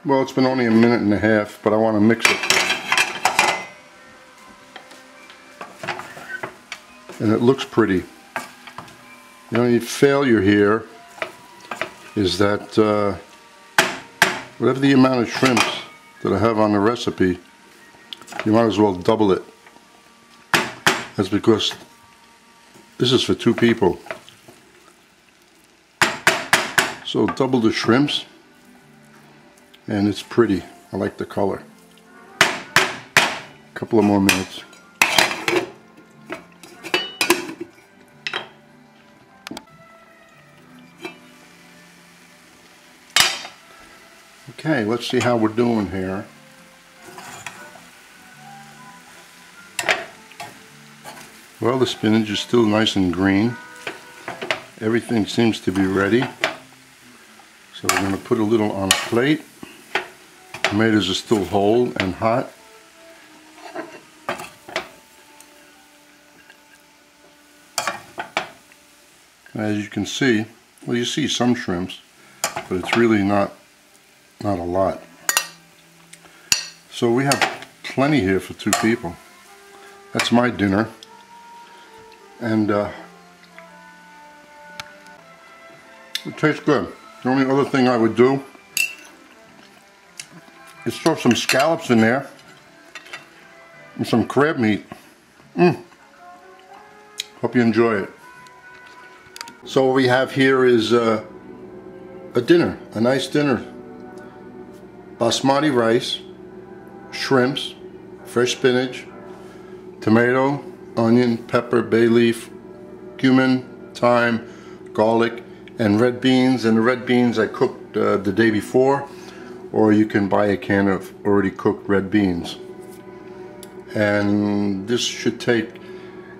Well, it's been only a minute and a half, but I want to mix it. And it looks pretty. The only failure here is that whatever the amount of shrimps that I have on the recipe, you might as well double it. That's because this is for 2 people. So double the shrimps, and it's pretty. I like the color. A couple of more minutes. Okay, let's see how we're doing here. Well, the spinach is still nice and green. Everything seems to be ready. So we're going to put a little on a plate. Tomatoes are still whole and hot. As you can see, well, you see some shrimps, but it's really not a lot. So we have plenty here for 2 people. That's my dinner. And it tastes good. The only other thing I would do is throw some scallops in there and some crab meat. Hope you enjoy it. So what we have here is a dinner, a nice dinner. Basmati rice, shrimps, fresh spinach, tomato, onion, pepper, bay leaf, cumin, thyme, garlic, and red beans. And the red beans I cooked the day before, or you can buy a can of already cooked red beans. And this should take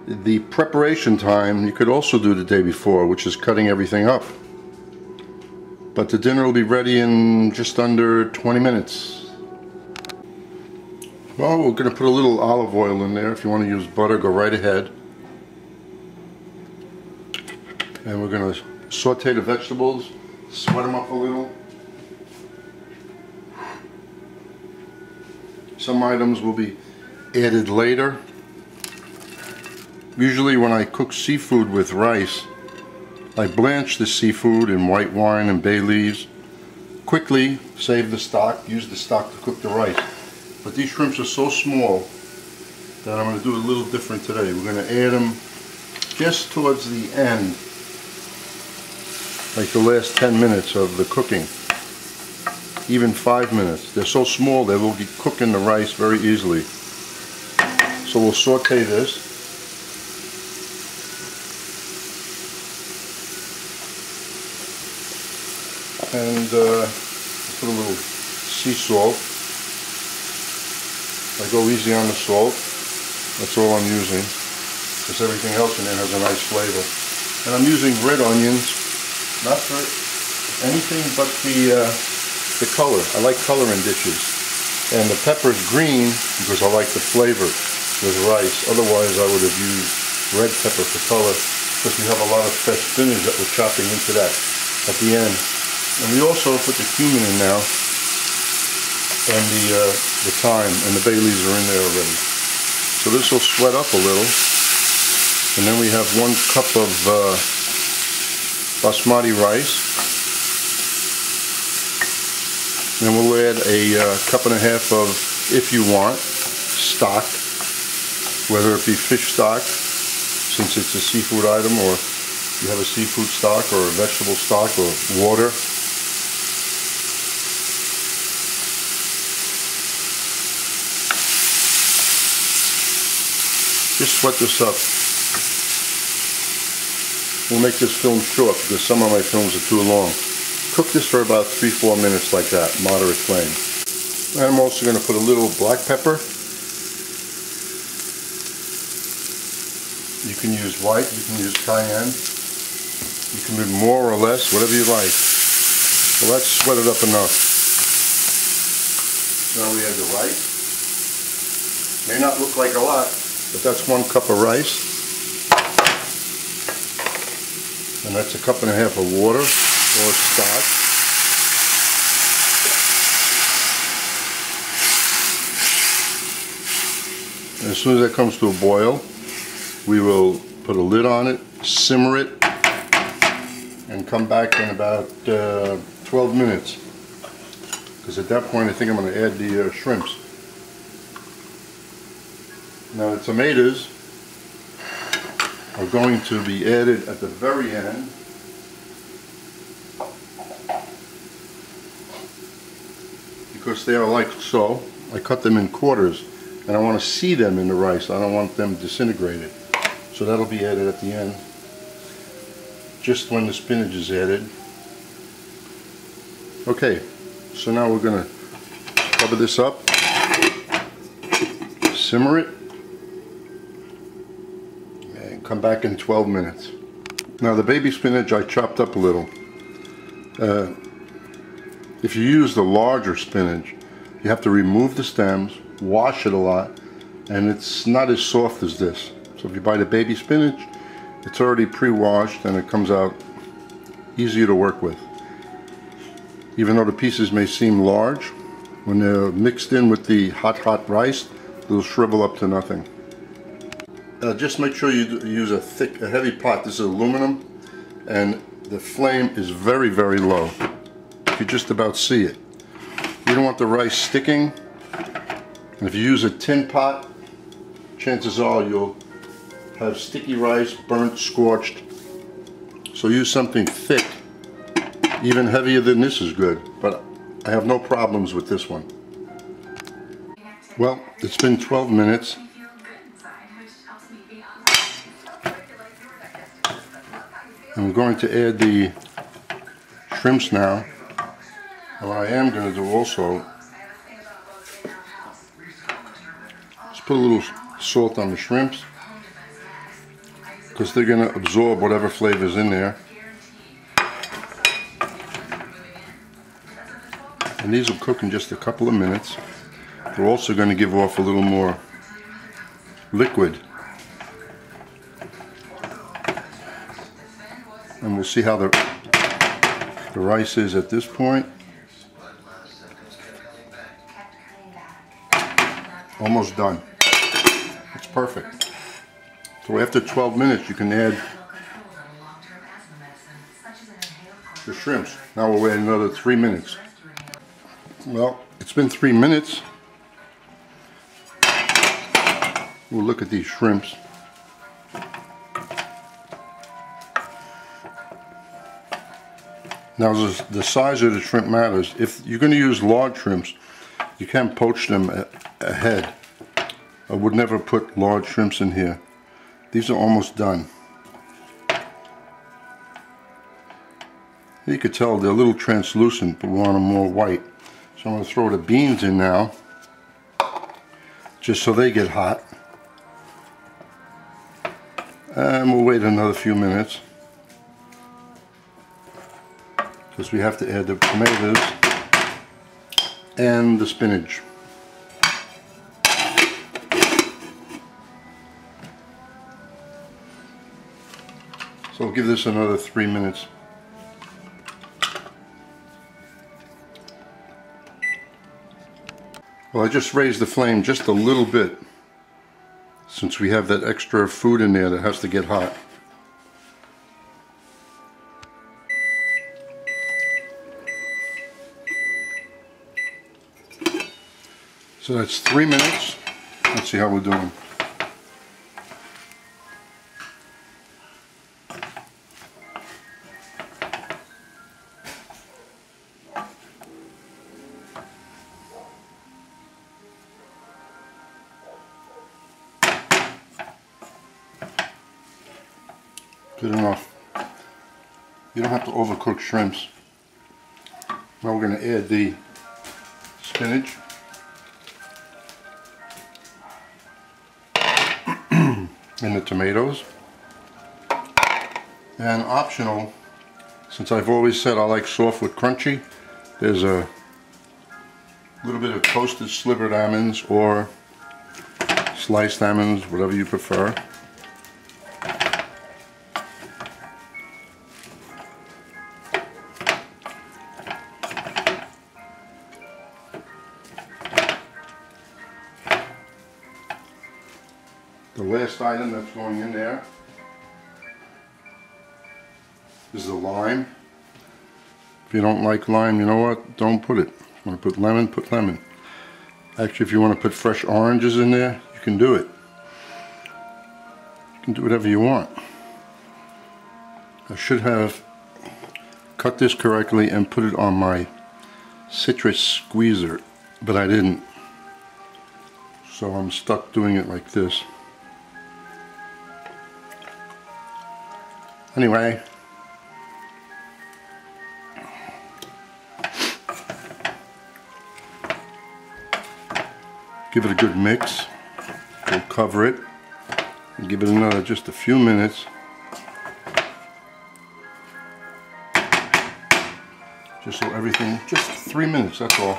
the preparation time. You could also do the day before, which is cutting everything up. But the dinner will be ready in just under 20 minutes. Well, we're going to put a little olive oil in there. If you want to use butter, go right ahead. And we're going to saute the vegetables, sweat them up a little. Some items will be added later. Usually when I cook seafood with rice, I blanch the seafood in white wine and bay leaves. Quickly save the stock, use the stock to cook the rice. But these shrimps are so small that I'm going to do it a little different today. We're going to add them just towards the end, like the last 10 minutes of the cooking. Even 5 minutes. They're so small they will be cooking the rice very easily. So we'll saute this. And put a little sea salt. I go easy on the salt. That's all I'm using, because everything else in there has a nice flavor. And I'm using red onions, not for anything but the color. I like color in dishes. And the pepper's green because I like the flavor with rice. Otherwise I would have used red pepper for color, because we have a lot of fresh spinach that we're chopping into that at the end. And we also put the cumin in now, and the thyme, and the bay leaves are in there already. So this will sweat up a little, and then we have 1 cup of basmati rice. And we'll add a cup and a half of, if you want, stock, whether it be fish stock, since it's a seafood item, or you have a seafood stock, or a vegetable stock, or water. Just sweat this up. We'll make this film short because some of my films are too long. Cook this for about 3-4 minutes like that, moderate flame. And I'm also going to put a little black pepper. You can use white, you can use cayenne. You can do more or less, whatever you like. Well, that's sweated up enough. Now we add the rice. May not look like a lot, but that's 1 cup of rice. And that's a cup and a half of water or stock. As soon as that comes to a boil, we will put a lid on it, simmer it, and come back in about 12 minutes. Because at that point I think I'm going to add the shrimps. Now the tomatoes are going to be added at the very end. Because they are like so. I cut them in quarters and I want to see them in the rice. I don't want them disintegrated. So that'll be added at the end. Just when the spinach is added. Okay, so now we're going to cover this up, simmer it, and come back in 12 minutes. Now the baby spinach I chopped up a little. If you use the larger spinach, you have to remove the stems, wash it a lot, and it's not as soft as this. So if you buy the baby spinach, it's already pre-washed and it comes out easier to work with. Even though the pieces may seem large, when they're mixed in with the hot rice, they'll shrivel up to nothing. Just make sure you use a heavy pot. This is aluminum, and the flame is very, very low. You can just about see it. You don't want the rice sticking. And if you use a tin pot, chances are you'll have sticky rice, burnt, scorched. So use something thick. Even heavier than this is good, but I have no problems with this one. Well, it's been 12 minutes. And we're going to add the shrimps now. And what I am going to do also is put a little salt on the shrimps, because they're going to absorb whatever flavor is in there. And these will cook in just a couple of minutes. They're also going to give off a little more liquid. And we'll see how the rice is at this point. Almost done. It's perfect. So after 12 minutes you can add the shrimps. Now we'll wait another 3 minutes. Well, it's been 3 minutes. We'll look at these shrimps. Now the size of the shrimp matters. If you're going to use large shrimps, you can poach them ahead. I would never put large shrimps in here. These are almost done. You could tell they're a little translucent, but we want them more white. So I'm going to throw the beans in now, just so they get hot. And we'll wait another few minutes, because we have to add the tomatoes and the spinach. So we'll give this another 3 minutes. Well, I just raised the flame just a little bit, since we have that extra food in there that has to get hot. So that's 3 minutes. Let's see how we're doing. Good enough. You don't have to overcook shrimps. Now we're going to add the spinach. And the tomatoes. And optional, since I've always said I like soft with crunchy, there's a little bit of toasted slivered almonds or sliced almonds, whatever you prefer. last item that's going in there is the lime. If you don't like lime, you know what? Don't put it. If you want to put lemon, put lemon. Actually, if you want to put fresh oranges in there, you can do it. You can do whatever you want. I should have cut this correctly and put it on my citrus squeezer, but I didn't. So I'm stuck doing it like this. Anyway, give it a good mix. We'll cover it and give it another just a few minutes. Just so everything, just 3 minutes, that's all.